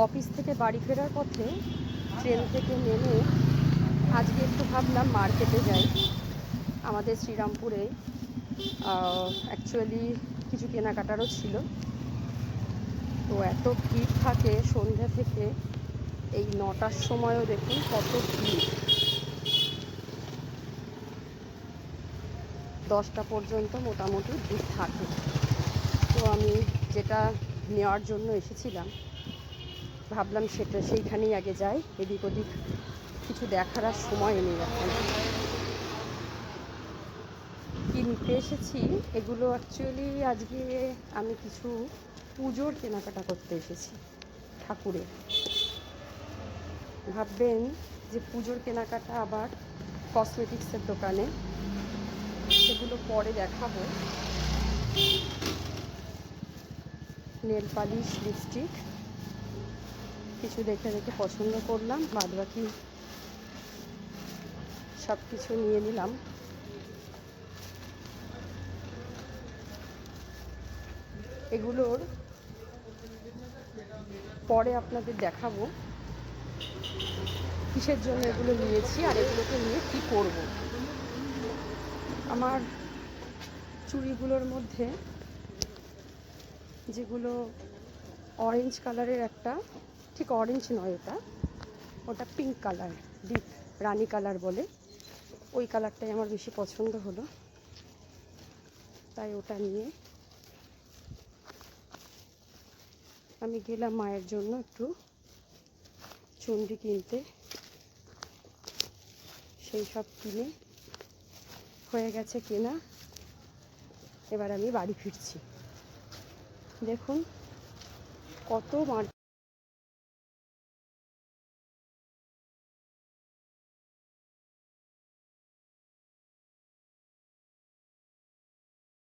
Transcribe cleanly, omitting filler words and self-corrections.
Office থেকে বাড়ি ফেরার পথে ট্রেন থেকে নেমে আজকে একটু ভাবলাম মার্কেটে যাই। আমাদের শ্রীরামপুরে অ্যাকচুয়ালি কিছু কেনাকাটারও ছিল। তো এত ভিড় থাকে সন্ধ্যা থেকে, এই 9টার সময়ও দেখুন কত ভিড়, 10টা পর্যন্ত মোটামুটি ভিড় থাকে। তো আমি যেটা নেওয়ার জন্য এসেছিলাম ভাবলাম সেইখানেই আগে যাই, এদিক ওদিক কিছু দেখার আর সময় নেই এখন। কিনতে এসেছি এগুলো অ্যাকচুয়ালি আজকে আমি কিছু পুজোর কেনাকাটা করতে এসেছি ঠাকুরের। ভাববেন যে পুজোর কেনাকাটা আবার কসমেটিক্সের দোকানে, সেগুলো পরে দেখাবো। নেল পালিশ, লিপস্টিক কিছু দেখে দেখে পছন্দ করলাম, বাদবাকি সব কিছু নিয়ে নিলাম। এগুলোর পরে আপনাদের দেখাবো কিসের জন্য এগুলো নিয়েছি আর এগুলোকে নিয়ে কী করব। আমার চুড়িগুলোর মধ্যে যেগুলো অরেঞ্জ কালারের, একটা ঠিক অরেঞ্জ নয়, ওটা পিঙ্ক কালার, ডিপ রানি কালার বলে, ওই কালারটাই আমার বেশি পছন্দ হলো, তাই ওটা নিয়ে আমি গেলাম মায়ের জন্য একটু চুনরি কিনতে। সেই সব কিনে হয়ে গেছে কেনা, এবার আমি বাড়ি ফিরছি। দেখুন কত